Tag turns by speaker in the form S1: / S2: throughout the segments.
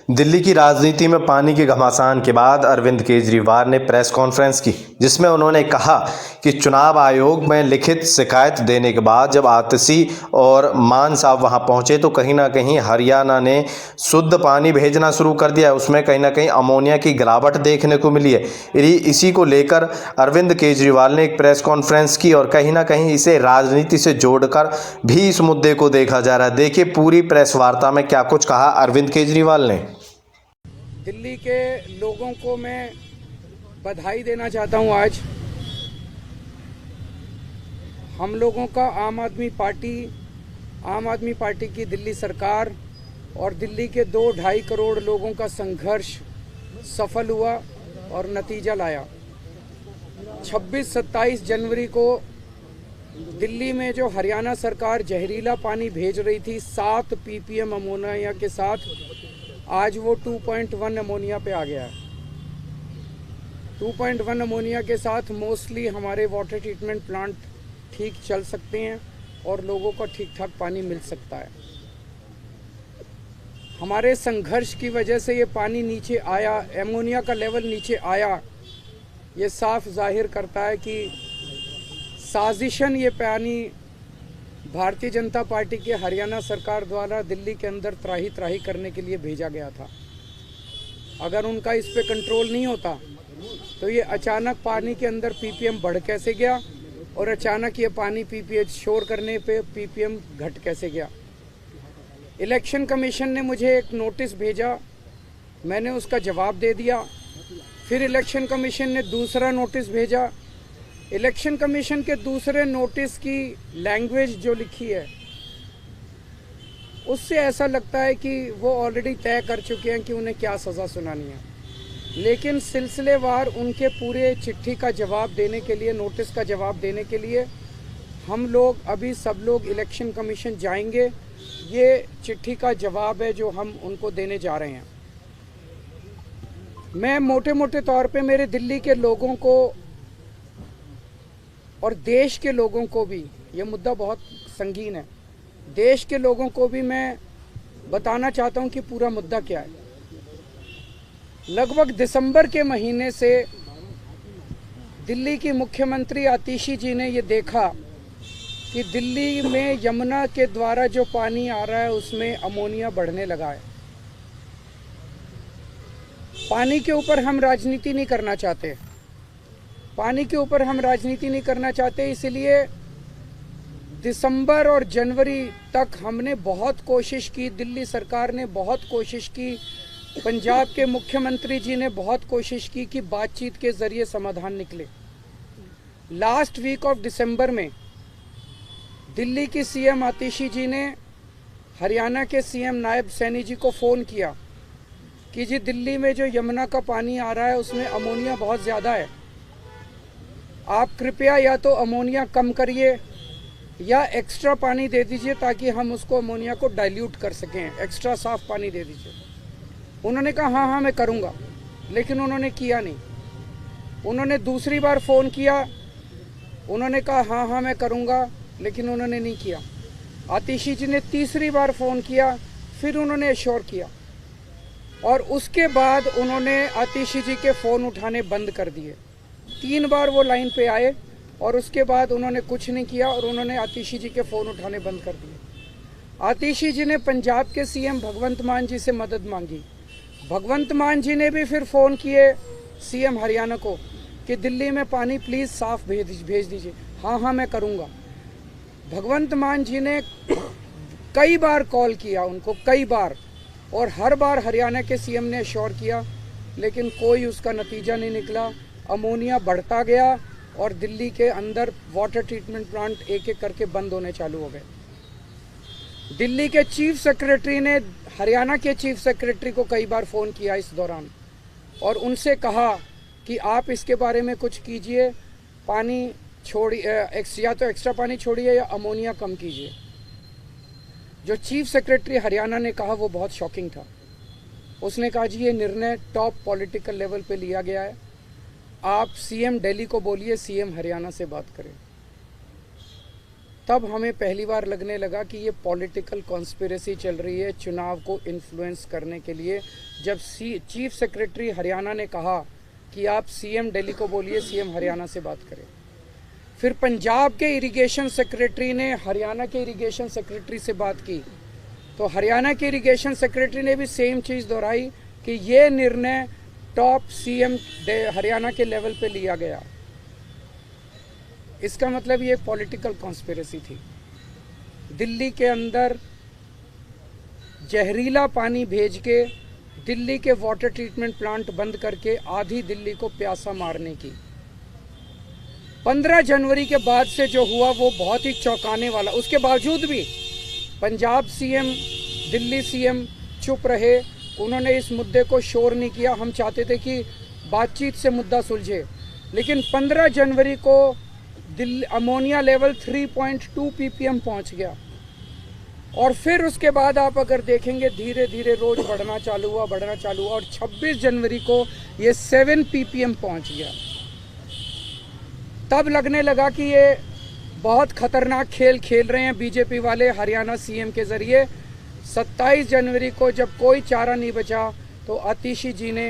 S1: दिल्ली की राजनीति में पानी के घमासान के बाद अरविंद केजरीवाल ने प्रेस कॉन्फ्रेंस की, जिसमें उन्होंने कहा कि चुनाव आयोग में लिखित शिकायत देने के बाद जब आतिशी और मान साहब वहां पहुंचे तो कहीं ना कहीं हरियाणा ने शुद्ध पानी भेजना शुरू कर दिया है। उसमें कहीं ना कहीं अमोनिया की गिरावट देखने को मिली है। इसी को लेकर अरविंद केजरीवाल ने एक प्रेस कॉन्फ्रेंस की और कहीं ना कहीं इसे राजनीति से जोड़कर भी इस मुद्दे को देखा जा रहा है। देखिए पूरी प्रेस वार्ता में क्या कुछ कहा अरविंद केजरीवाल ने।
S2: दिल्ली के लोगों को मैं बधाई देना चाहता हूं। आज हम लोगों का आम आदमी पार्टी की दिल्ली सरकार और दिल्ली के 2-2.5 करोड़ लोगों का संघर्ष सफल हुआ और नतीजा लाया। 26-27 जनवरी को दिल्ली में जो हरियाणा सरकार जहरीला पानी भेज रही थी 7 ppm अमोनिया के साथ, आज वो 2.1 अमोनिया पे आ गया है। 2.1 अमोनिया के साथ मोस्टली हमारे वाटर ट्रीटमेंट प्लांट ठीक चल सकते हैं और लोगों को ठीक ठाक पानी मिल सकता है। हमारे संघर्ष की वजह से ये पानी नीचे आया, अमोनिया का लेवल नीचे आया। ये साफ जाहिर करता है कि साजिशन ये पानी भारतीय जनता पार्टी के हरियाणा सरकार द्वारा दिल्ली के अंदर त्राही करने के लिए भेजा गया था। अगर उनका इस पे कंट्रोल नहीं होता तो ये अचानक पानी के अंदर ppm बढ़ कैसे गया और अचानक ये पानी pPH शोर करने पे ppm घट कैसे गया। इलेक्शन कमीशन ने मुझे एक नोटिस भेजा, मैंने उसका जवाब दे दिया। फिर इलेक्शन कमीशन ने दूसरा नोटिस भेजा। इलेक्शन कमीशन के दूसरे नोटिस की लैंग्वेज जो लिखी है उससे ऐसा लगता है कि वो ऑलरेडी तय कर चुके हैं कि उन्हें क्या सज़ा सुनानी है। लेकिन सिलसिलेवार उनके पूरे चिट्ठी का जवाब देने के लिए, नोटिस का जवाब देने के लिए हम लोग अभी सब लोग इलेक्शन कमीशन जाएंगे। ये चिट्ठी का जवाब है जो हम उनको देने जा रहे हैं। मैं मोटे मोटे तौर पे मेरे दिल्ली के लोगों को और देश के लोगों को भी, ये मुद्दा बहुत संगीन है, देश के लोगों को भी मैं बताना चाहता हूं कि पूरा मुद्दा क्या है। लगभग दिसंबर के महीने से दिल्ली की मुख्यमंत्री आतिशी जी ने ये देखा कि दिल्ली में यमुना के द्वारा जो पानी आ रहा है उसमें अमोनिया बढ़ने लगा है। पानी के ऊपर हम राजनीति नहीं करना चाहते, इसलिए दिसंबर और जनवरी तक हमने बहुत कोशिश की, दिल्ली सरकार ने बहुत कोशिश की, पंजाब के मुख्यमंत्री जी ने बहुत कोशिश की कि बातचीत के जरिए समाधान निकले। लास्ट वीक ऑफ दिसंबर में दिल्ली की सीएम आतिशी जी ने हरियाणा के सीएम नायब सैनी जी को फ़ोन किया कि जी दिल्ली में जो यमुना का पानी आ रहा है उसमें अमोनिया बहुत ज़्यादा है, आप कृपया या तो अमोनिया कम करिए या एक्स्ट्रा पानी दे दीजिए ताकि हम उसको अमोनिया को डाइल्यूट कर सकें, एक्स्ट्रा साफ पानी दे दीजिए। उन्होंने कहा हाँ मैं करूँगा, लेकिन उन्होंने किया नहीं। उन्होंने दूसरी बार फ़ोन किया, उन्होंने कहा हाँ मैं करूँगा, लेकिन उन्होंने नहीं किया। आतिशी जी ने तीसरी बार फ़ोन किया, फिर उन्होंने एश्योर किया और उसके बाद उन्होंने आतिशी जी के फ़ोन उठाने बंद कर दिए। 3 बार वो लाइन पे आए और उसके बाद उन्होंने कुछ नहीं किया और उन्होंने आतिशी जी के फ़ोन उठाने बंद कर दिए। आतिशी जी ने पंजाब के सीएम भगवंत मान जी से मदद मांगी। भगवंत मान जी ने भी फिर फ़ोन किए सीएम हरियाणा को कि दिल्ली में पानी प्लीज़ साफ भेज दीजिए। हाँ मैं करूँगा। भगवंत मान जी ने कई बार कॉल किया उनको, कई बार, और हर बार हरियाणा के सीएम ने श्योर किया, लेकिन कोई उसका नतीजा नहीं निकला। अमोनिया बढ़ता गया और दिल्ली के अंदर वाटर ट्रीटमेंट प्लांट एक एक करके बंद होने चालू हो गए। दिल्ली के चीफ सेक्रेटरी ने हरियाणा के चीफ सेक्रेटरी को कई बार फ़ोन किया इस दौरान और उनसे कहा कि आप इसके बारे में कुछ कीजिए, पानी छोड़िए, या तो एक्स्ट्रा पानी छोड़िए या अमोनिया कम कीजिए। जो चीफ सेक्रेटरी हरियाणा ने कहा वो बहुत शॉकिंग था। उसने कहा जी ये निर्णय टॉप पॉलिटिकल लेवल पे लिया गया है, आप सीएम दिल्ली को बोलिए सीएम हरियाणा से बात करें। तब हमें पहली बार लगने लगा कि ये पॉलिटिकल कॉन्स्पिरेसी चल रही है चुनाव को इन्फ्लुएंस करने के लिए। जब चीफ सेक्रेटरी हरियाणा ने कहा कि आप सीएम दिल्ली को बोलिए सीएम हरियाणा से बात करें, फिर पंजाब के इरिगेशन सेक्रेटरी ने हरियाणा के इरिगेशन सेक्रेटरी से बात की, तो हरियाणा के इरिगेशन सेक्रेटरी ने भी सेम चीज़ दोहराई कि ये निर्णय टॉप सीएम हरियाणा के लेवल पे लिया गया। इसका मतलब ये पॉलिटिकल कॉन्स्पिरेसी थी। दिल्ली के अंदर जहरीला पानी भेज के दिल्ली के वाटर ट्रीटमेंट प्लांट बंद करके आधी दिल्ली को प्यासा मारने की 15 जनवरी के बाद से जो हुआ वो बहुत ही चौंकाने वाला। उसके बावजूद भी पंजाब सीएम, दिल्ली सीएम चुप रहे, उन्होंने इस मुद्दे को शोर नहीं किया। हम चाहते थे कि बातचीत से मुद्दा सुलझे, लेकिन 15 जनवरी को दिल्ली अमोनिया लेवल 3.2 ppm पहुंच गया और फिर उसके बाद आप अगर देखेंगे धीरे धीरे रोज बढ़ना चालू हुआ और 26 जनवरी को ये 7 ppm पहुंच गया। तब लगने लगा कि ये बहुत खतरनाक खेल खेल रहे हैं बीजेपी वाले हरियाणा सीएम के जरिए। 27 जनवरी को जब कोई चारा नहीं बचा तो आतिशी जी ने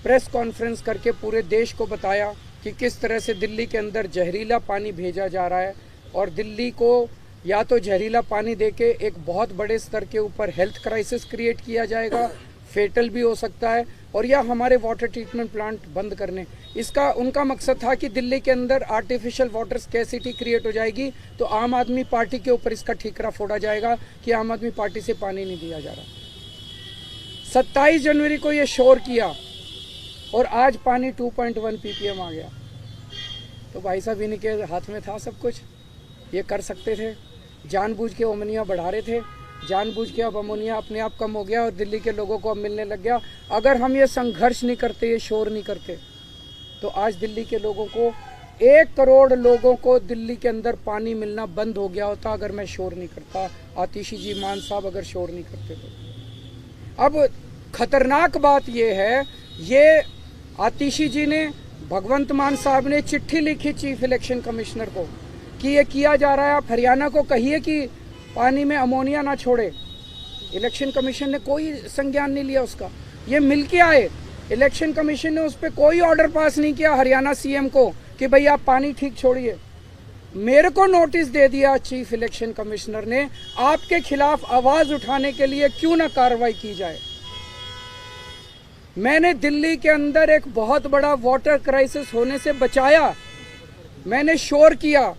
S2: प्रेस कॉन्फ्रेंस करके पूरे देश को बताया कि किस तरह से दिल्ली के अंदर जहरीला पानी भेजा जा रहा है और दिल्ली को या तो जहरीला पानी देके एक बहुत बड़े स्तर के ऊपर हेल्थ क्राइसिस क्रिएट किया जाएगा, फेटल भी हो सकता है, और या हमारे वाटर ट्रीटमेंट प्लांट बंद करने। इसका उनका मकसद था कि दिल्ली के अंदर आर्टिफिशियल वाटर स्कैसिटी क्रिएट हो जाएगी तो आम आदमी पार्टी के ऊपर इसका ठीकरा फोड़ा जाएगा कि आम आदमी पार्टी से पानी नहीं दिया जा रहा। 27 जनवरी को ये शोर किया और आज पानी 2.1 ppm आ गया। तो भाई साहब इन्हीं के हाथ में था सब कुछ, ये कर सकते थे। जानबूझ के अमोनिया बढ़ा रहे थे, जानबूझ के अब अमोनिया अपने आप कम हो गया और दिल्ली के लोगों को अब मिलने लग गया। अगर हम ये संघर्ष नहीं करते, ये शोर नहीं करते, तो आज दिल्ली के लोगों को 1 करोड़ लोगों को दिल्ली के अंदर पानी मिलना बंद हो गया होता अगर मैं शोर नहीं करता, आतिशी जी, मान साहब अगर शोर नहीं करते तो। अब खतरनाक बात ये है, ये आतिशी जी ने, भगवंत मान साहब ने चिट्ठी लिखी चीफ इलेक्शन कमिश्नर को कि ये किया जा रहा है, आप हरियाणा को कहिए कि पानी में अमोनिया ना छोड़े। इलेक्शन कमीशन ने कोई संज्ञान नहीं लिया उसका। ये मिल के आए, इलेक्शन कमीशन ने उस पर कोई ऑर्डर पास नहीं किया हरियाणा सीएम को कि भाई आप पानी ठीक छोड़िए। मेरे को नोटिस दे दिया चीफ इलेक्शन कमिश्नर ने, आपके खिलाफ आवाज उठाने के लिए क्यों ना कार्रवाई की जाए। मैंने दिल्ली के अंदर एक बहुत बड़ा वाटर क्राइसिस होने से बचाया, मैंने शोर किया।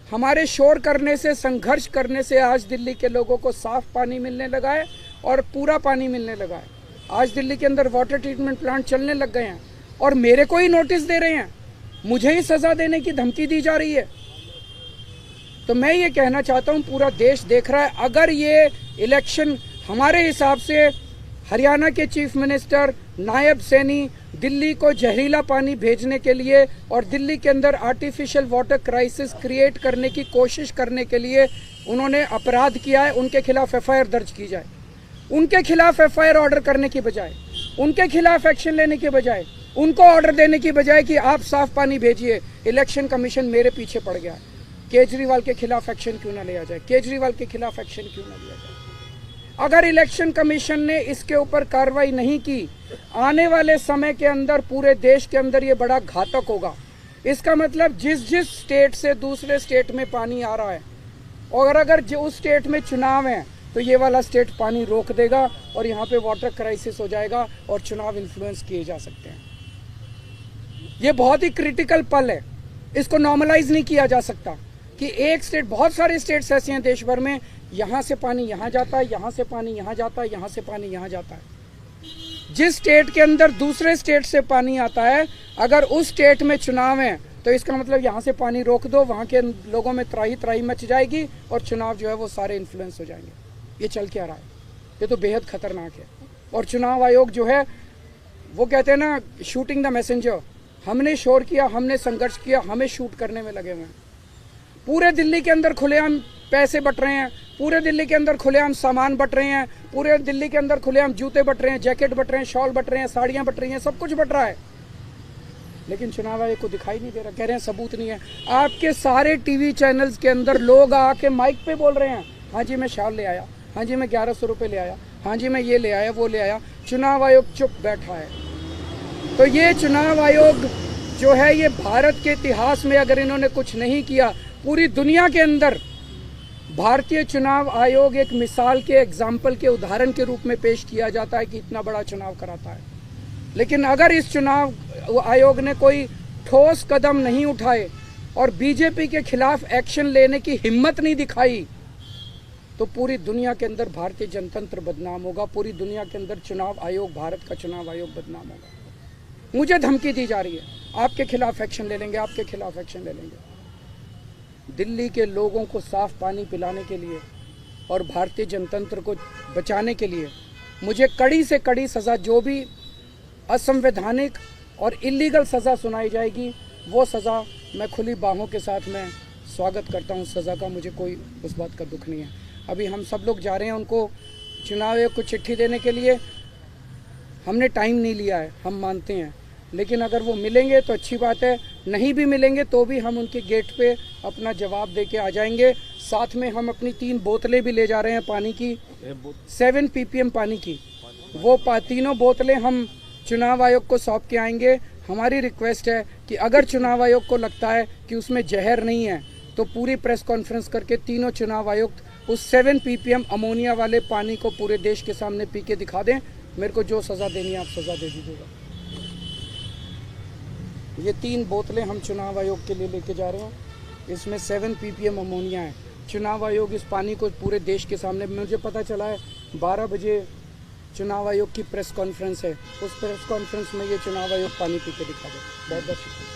S2: हमारे शोर करने से, संघर्ष करने से आज दिल्ली के लोगों को साफ पानी मिलने लगा है और पूरा पानी मिलने लगा है। आज दिल्ली के अंदर वाटर ट्रीटमेंट प्लांट चलने लग गए हैं और मेरे को ही नोटिस दे रहे हैं, मुझे ही सजा देने की धमकी दी जा रही है। तो मैं ये कहना चाहता हूँ, पूरा देश देख रहा है, अगर ये इलेक्शन हमारे हिसाब से हरियाणा के चीफ मिनिस्टर नायब सैनी दिल्ली को जहरीला पानी भेजने के लिए और दिल्ली के अंदर आर्टिफिशियल वाटर क्राइसिस क्रिएट करने की कोशिश करने के लिए उन्होंने अपराध किया है, उनके खिलाफ एफआईआर दर्ज की जाए। उनके खिलाफ एफआईआर ऑर्डर करने की बजाय, उनके खिलाफ एक्शन लेने की बजाय, उनको ऑर्डर देने की बजाय कि आप साफ पानी भेजिए, इलेक्शन कमीशन मेरे पीछे पड़ गया। केजरीवाल के खिलाफ एक्शन क्यों ना लिया जाए, केजरीवाल के खिलाफ एक्शन क्यों ना लिया जाए। अगर इलेक्शन कमीशन ने इसके ऊपर कार्रवाई नहीं की, आने वाले समय के अंदर पूरे देश के अंदर ये बड़ा घातक होगा। इसका मतलब जिस जिस स्टेट से दूसरे स्टेट में पानी आ रहा है, और अगर उस स्टेट में चुनाव है तो ये वाला स्टेट पानी रोक देगा और यहाँ पे वाटर क्राइसिस हो जाएगा और चुनाव इन्फ्लुएंस किए जा सकते हैं। ये बहुत ही क्रिटिकल पल है, इसको नॉर्मलाइज नहीं किया जा सकता कि एक स्टेट, बहुत सारे स्टेट्स ऐसे हैं देश भर में, यहाँ से पानी यहाँ जाता है, यहाँ से पानी यहाँ जाता है, यहाँ से पानी यहाँ जाता है। जिस स्टेट के अंदर दूसरे स्टेट से पानी आता है, अगर उस स्टेट में चुनाव है तो इसका मतलब यहाँ से पानी रोक दो, वहाँ के लोगों में त्राही त्राही मच जाएगी और चुनाव जो है वो सारे इन्फ्लुएंस हो जाएंगे। ये चल क्या रहा है, ये तो बेहद खतरनाक है। और चुनाव आयोग जो है वो कहते हैं ना, शूटिंग द मैसेंजर। हमने शोर किया, हमने संघर्ष किया, हमें शूट करने में लगे हुए हैं। पूरे दिल्ली के अंदर खुलेआम पैसे बट रहे हैं, पूरे दिल्ली के अंदर खुलेआम सामान बट रहे हैं, पूरे दिल्ली के अंदर खुलेआम जूते बट रहे हैं, जैकेट बट रहे हैं, शॉल बट रहे हैं, साड़ियाँ बट रही हैं, सब कुछ बट रहा है। लेकिन चुनाव आयोग को दिखाई नहीं दे रहा, कह रहे हैं सबूत नहीं है। आपके सारे टीवी चैनल्स के अंदर लोग आके माइक पे बोल रहे हैं, हाँ जी मैं शाल ले आया, हाँ जी मैं 1100 रुपये ले आया, हाँ जी मैं ये ले आया वो ले आया। चुनाव आयोग चुप बैठा है। तो ये चुनाव आयोग जो है ये भारत के इतिहास में अगर इन्होंने कुछ नहीं किया, पूरी दुनिया के अंदर भारतीय चुनाव आयोग एक मिसाल के एग्जाम्पल के उदाहरण के रूप में पेश किया जाता है कि इतना बड़ा चुनाव कराता है। लेकिन अगर इस चुनाव आयोग ने कोई ठोस कदम नहीं उठाए और बीजेपी के खिलाफ एक्शन लेने की हिम्मत नहीं दिखाई, तो पूरी दुनिया के अंदर भारतीय जनतंत्र बदनाम होगा, पूरी दुनिया के अंदर चुनाव आयोग, भारत का चुनाव आयोग बदनाम होगा। मुझे धमकी दी जा रही है, आपके खिलाफ एक्शन ले लेंगे, आपके खिलाफ एक्शन ले लेंगे। दिल्ली के लोगों को साफ पानी पिलाने के लिए और भारतीय जनतंत्र को बचाने के लिए मुझे कड़ी से कड़ी सज़ा, जो भी असंवैधानिक और इलीगल सज़ा सुनाई जाएगी वो सज़ा मैं खुली बाहों के साथ मैं स्वागत करता हूँ। सज़ा का मुझे कोई उस बात का दुख नहीं है। अभी हम सब लोग जा रहे हैं उनको चुनाव आयोग को चिट्ठी देने के लिए। हमने टाइम नहीं लिया है, हम मानते हैं, लेकिन अगर वो मिलेंगे तो अच्छी बात है, नहीं भी मिलेंगे तो भी हम उनके गेट पे अपना जवाब दे के आ जाएंगे। साथ में हम अपनी 3 बोतलें भी ले जा रहे हैं पानी की, 7 ppm पानी की। वो तीनों बोतलें हम चुनाव आयोग को सौंप के आएंगे। हमारी रिक्वेस्ट है कि अगर चुनाव आयोग को लगता है कि उसमें जहर नहीं है तो पूरी प्रेस कॉन्फ्रेंस करके तीनों चुनाव आयुक्त उस 7 ppm अमोनिया वाले पानी को पूरे देश के सामने पी के दिखा दें। मेरे को जो सज़ा देनी है आप सज़ा दे दीजिएगा। ये 3 बोतलें हम चुनाव आयोग के लिए लेके जा रहे हैं, इसमें 7 ppm अमोनिया है। चुनाव आयोग इस पानी को पूरे देश के सामने, मुझे पता चला है 12 बजे चुनाव आयोग की प्रेस कॉन्फ्रेंस है, उस प्रेस कॉन्फ्रेंस में ये चुनाव आयोग पानी पी के दिखा दे। बहुत बहुत शुक्रिया।